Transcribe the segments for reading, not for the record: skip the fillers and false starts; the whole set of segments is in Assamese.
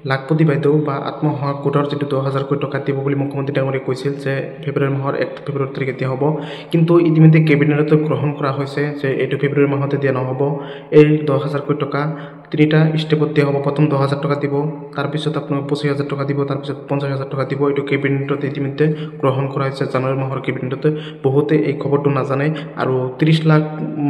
লাখপতি বাইদেউ বা আত্মসহায়ক গোটৰ যিটো 10,000 টকা দিব বুলি মুখ্যমন্ত্ৰী ডাঙৰীয়ে কৈছিল যে ফেব্ৰুৱাৰী মাহৰ 1 ফেব্ৰুৱাৰী তাৰিখে দিয়া হ'ব, কিন্তু ইতিমধ্যে কেবিনেটত গ্ৰহণ কৰা হৈছে যে এইটো ফেব্ৰুৱাৰী মাহতে দিয়া নহ'ব। এই 10,000 টকা তিনিটা ষ্টেপত দিয়া হ'ব। প্ৰথম 10,000 টকা দিব, তাৰপিছত আপোনাক 25,000 টকা দিব, তাৰপিছত 50,000 টকা দিব। এইটো কেবিনেটত ইতিমধ্যে গ্ৰহণ কৰা হৈছে জানুৱাৰী মাহৰ কেবিনেটত। বহুতে এই খবৰটো নাজানে আৰু 30 লাখ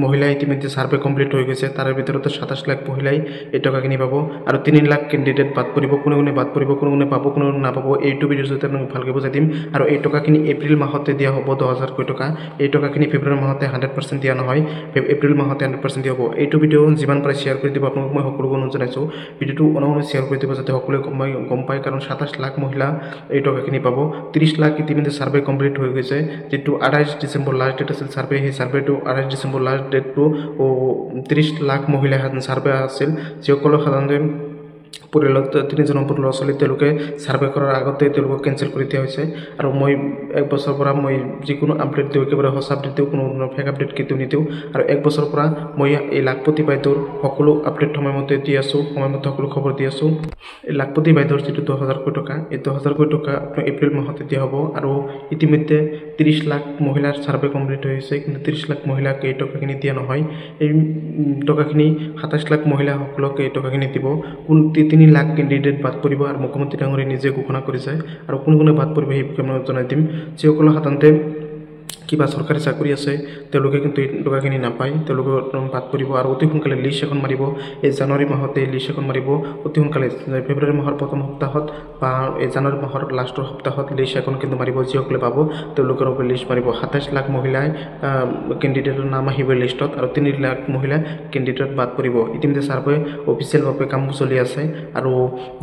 মহিলা ইতিমধ্যে সাৰ্ভে কমপ্লিট হৈ গৈছে। তাৰে ভিতৰতে 27 লাখ মহিলাই এই টকাখিনি পাব আৰু 3 লাখ কেণ্ডিডেট বাদ পৰিব। কোনে বাদ পৰিব, কোনে পাব, কোনে নাপাব, এইটো ভিডিঅ'ৰ জৰিয়তে আপোনাক ভালকৈ বুজাই দিম। আৰু এই টকাখিনি এপ্ৰিল মাহতে দিয়া হ'ব 10,000 টকা। এই টকাখিনি ফেব্ৰুৱাৰী মাহতে 100% দিয়া নহয়, এপ্ৰিল মাহতে 100% দিয়া হ'ব। এইটো ভিডিঅ' যিমান পাৰে শ্বেয়াৰ কৰি দিব। আপোনাক মই সকলোকে অনুৰোধ জনাইছোঁ ভিডিঅ'টো অনুগ্ৰহ শ্বেয়াৰ কৰি দিব যাতে সকলোৱে গম পায়, কাৰণ 27 লাখ মহিলা এই টকাখিনি পাব। 30 লাখ ইতিমধ্যে সাৰ্ভে কমপ্লিট হৈ গৈছে। যিটো 28 ডিচেম্বৰ লাষ্ট ডেট আছিল সাৰ্ভে, সেই সাৰ্ভেটো 28 ডিচেম্বৰ লাষ্ট ডেটটো 30 লাখ মহিলা সাৰ্ভে আছিল, যিসকলক সাধাৰণতে পৰিয়ালত 3জনৰ ওপৰত ল'ৰা ছোৱালী তেওঁলোকে সাৰ্ভে কৰাৰ আগতে তেওঁলোকক কেঞ্চেল কৰি দিয়া হৈছে। আৰু মই 1 বছৰৰ পৰা মই যিকোনো আপডেট দিওঁ, একেবাৰে সঁচা আপডেট দিওঁ, কোনো ধৰণৰ ফেক আপডেট কেতিয়াও নিদিওঁ। আৰু 1 বছৰৰ পৰা মই এই লাখপতি বাইদেউৰ সকলো আপডেট সময়মতে দি আছোঁ, সময়মতে সকলো খবৰ দি আছোঁ। এই লাখপতি বাইদেউৰ যিটো 10,000 টকা, এই 10,000 টকা আপোনাৰ এপ্ৰিল মাহতে দিয়া হ'ব। আৰু ইতিমধ্যে 30 লাখ মহিলাৰ সাৰ্ভে কমপ্লিট হৈ হৈছে, কিন্তু 30 লাখ মহিলাক এই টকাখিনি দিয়া নহয়। এই টকাখিনি 27 লাখ মহিলাসকলক এই টকাখিনি দিব। 3 লাখ কেণ্ডিডেট বাদ পৰিব আৰু মুখ্যমন্ত্ৰী ডাঙৰীয়ে নিজে ঘোষণা কৰিছে। আৰু কোনে বাদ পৰিব সেই বিষয়ে মই জনাই দিম। যিসকলে সাধাৰণতে কিবা চৰকাৰী চাকৰি আছে তেওঁলোকে কিন্তু এই টকাখিনি নাপায়, তেওঁলোকে বাদ পৰিব। আৰু অতি সোনকালে লিষ্ট এখন মাৰিব, এই জানুৱাৰী মাহতে লিষ্ট এখন মাৰিব। অতি সোনকালে ফেব্ৰুৱাৰী মাহৰ প্ৰথম সপ্তাহত বা এই জানুৱাৰী মাহৰ লাষ্টৰ সপ্তাহত লিষ্ট এখন কিন্তু মাৰিব। যিসকলে পাব তেওঁলোকৰ ওপৰত লিষ্ট মাৰিব। 27 লাখ মহিলাই কেণ্ডিডেটৰ নাম আহিব লিষ্টত আৰু 3 লাখ মহিলা কেণ্ডিডেট বাদ পৰিব। ইতিমধ্যে সাৰ্ভে অফিচিয়েলভাৱে কাম চলি আছে। আৰু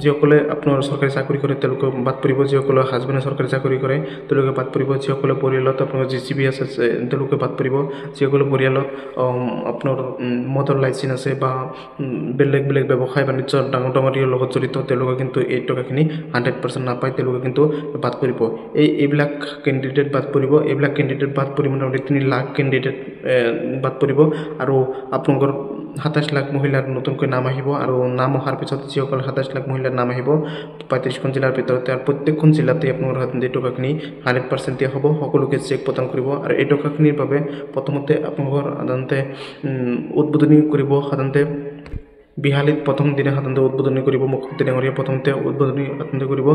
যিসকলে আপোনাৰ চৰকাৰী চাকৰি কৰে তেওঁলোকে বাদ পৰিব, যিসকলে হাজবেণ্ডে চৰকাৰী চাকৰি কৰে তেওঁলোকে বাদ পৰিব, যিসকলে পৰিয়ালত আপোনাৰ GCB আছে তেওঁলোকে বাদ পৰিব, যিসকলে পৰিয়ালত আপোনাৰ মদৰ লাইচেঞ্চ আছে বা বেলেগ ব্যৱসায় বাণিজ্য ডাঙৰ লগত জড়িত তেওঁলোকে কিন্তু এই টকাখিনি 100% নাপায়, তেওঁলোকে কিন্তু বাদ পৰিব। এইবিলাক কেণ্ডিডেট বাদ পৰিব। এইবিলাক কেণ্ডিডেট বাদ পৰিব মোটামুটি 3 লাখ কেণ্ডিডেট বাদ পৰিব। আৰু আপোনালোকৰ 27 লাখ মহিলাৰ নতুনকৈ নাম আহিব। আৰু নাম অহাৰ পিছত যিসকল 27 লাখ মহিলাৰ নাম আহিব 35খন জিলাৰ ভিতৰতে, আৰু প্ৰত্যেকখন জিলাতে আপোনালোকৰ এই টকাখিনি 100% দিয়া হ'ব। সকলোকে চেক প্ৰদান কৰিব। আৰু এই টকাখিনিৰ বাবে প্ৰথমতে আপোনালোকৰ সাধাৰণতে উদ্বোধনী কৰিব। সাধাৰণতে বিহালীত প্ৰথম দিনা সাধাৰণতে উদ্বোধনী কৰিব মুখ্যমন্ত্ৰী ডাঙৰীয়ে। প্ৰথমতে উদ্বোধনী সাধাৰণতে কৰিব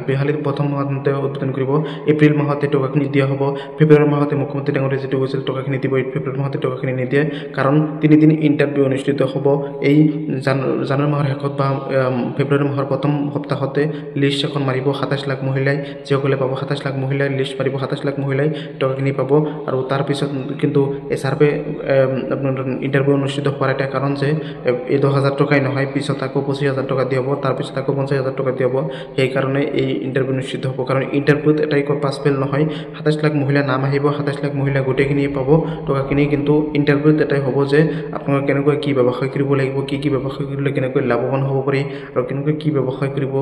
বিহালীত প্ৰথম সাধাৰণতে উদ্বোধনী কৰিব। এপ্ৰিল মাহতে টকাখিনি দিয়া হ'ব। ফেব্ৰুৱাৰী মাহতে মুখ্যমন্ত্ৰী ডাঙৰীয়ে যিটো কৈছিল টকাখিনি দিব, ফেব্ৰুৱাৰী মাহতে টকাখিনি নিদিয়ে, কাৰণ 3 দিন ইণ্টাৰভিউ অনুষ্ঠিত হ'ব। এই জানুৱাৰী মাহৰ শেষত বা ফেব্ৰুৱাৰী মাহৰ প্ৰথম সপ্তাহতে লিষ্ট এখন মাৰিব 27 লাখ মহিলাই। যিসকলে পাব 27 লাখ মহিলাই লিষ্ট মাৰিব, 27 লাখ মহিলাই টকাখিনি পাব। আৰু তাৰপিছত কিন্তু এই সাৰ্ভে আপোনাৰ ইণ্টাৰভিউ অনুষ্ঠিত হোৱাৰ এটা কাৰণ যে এই 10,000 টকাই নহয়, পিছত আকৌ 25,000 টকা দিয়া হ'ব, তাৰপিছত আকৌ 50,000 টকা দিয়া হ'ব। সেইকাৰণে এই ইণ্টাৰভিউ অনুষ্ঠিত হ'ব, কাৰণ ইণ্টাৰভিউত এটাই পাছ ফেল নহয়। 27 লাখ মহিলা নাম আহিব, 27 লাখ মহিলা গোটেইখিনিয়ে পাব টকাখিনি। কিন্তু ইণ্টাৰভিউত এটাই হ'ব যে আপোনালোকে কেনেকৈ কি ব্যৱসায় কৰিব লাগিব, কি ব্যৱসায় কৰিলে কেনেকৈ লাভৱান হ'ব পাৰি, আৰু কেনেকৈ কি ব্যৱসায় কৰিব,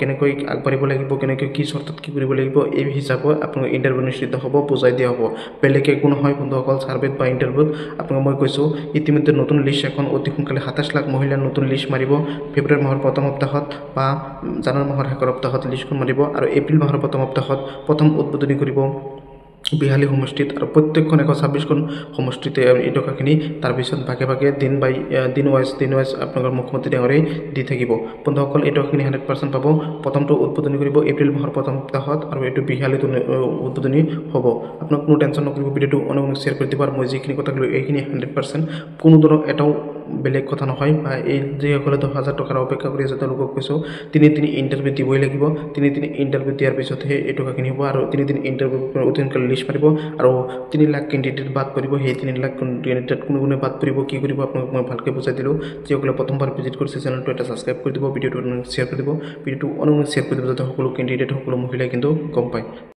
কেনেকৈ আগবাঢ়িব লাগিব, কেনেকৈ কি চৰ্তত কি কৰিব লাগিব, এই হিচাপত আপোনালোকৰ ইণ্টাৰভিউ অনুষ্ঠিত হ'ব, বুজাই দিয়া হ'ব। বেলেগ একো নহয় বন্ধুসকল। সাৰ্ভেত বা ইণ্টাৰভিউত আপোনাক মই কৈছোঁ ইতিমধ্যে নতুন লিষ্ট এখন অতি সোনকালে 27 লাখ মহিলাৰ নতুন লিষ্ট মাৰিব। ফেব্ৰুৱাৰী মাহৰ প্ৰথম সপ্তাহত বা জানুৱাৰী মাহৰ শেষৰ সপ্তাহত লিষ্টখন মাৰিব। আৰু এপ্ৰিল মাহৰ প্ৰথম সপ্তাহত প্ৰথম উদ্বোধনী কৰিব বিহালী সমষ্টিত। আৰু প্ৰত্যেকখন 126খন সমষ্টিতে এই টকাখিনি তাৰপিছত ভাগে দিন ৱাইজ আপোনালোকৰ মুখ্যমন্ত্ৰী ডাঙৰীয়ে দি থাকিব। বন্ধুসকল এই টকাখিনি 100% পাব। প্ৰথমটো উদ্বোধনী কৰিব এপ্ৰিল মাহৰ প্ৰথম সপ্তাহত, আৰু এইটো বিহালীত উদ্বোধনী হ'ব। আপোনাক কোনো টেনশ্যন নকৰিব, ভিডিঅ'টো অনুগ্ৰহ শ্বেয়াৰ কৰি দিব। আৰু মই যিখিনি কথা ক'লোঁ এইখিনি 100% কোনো ধৰণৰ এটাও বেলেগ কথা নহয়। বা এই যিসকলে 10,000 টকাৰ অপেক্ষা কৰি আছে তেওঁলোকক কৈছোঁ 3 দিন ইণ্টাৰভিউ দিবই লাগিব। 3 দিন ইণ্টাৰভিউ দিয়াৰ পিছতহে এই টকাখিনি হ'ব। আৰু 3 দিন ইণ্টাৰভিউ অতি সোনকালে লিষ্ট মাৰিব। আৰু 3 লাখ কেণ্ডিডেট বাদ পৰিব। সেই 3 লাখ কেণ্ডিডেট কোনে বাদ পৰিব, কি কৰিব, আপোনাক মই ভালকৈ বুজাই দিলোঁ। যিসকলে প্ৰথমবাৰ ভিজিট কৰিছে চেনেলটো এটা ছাবস্ক্ৰাইব কৰি দিব, ভিডিঅ'টো শ্বেয়াৰ কৰি দিব, ভিডিঅ'টো অনুগ্ৰহ শ্বেয়াৰ কৰি দিব যাতে সকলো কেণ্ডিডেট সকলো মহিলাই কিন্তু গম পায়।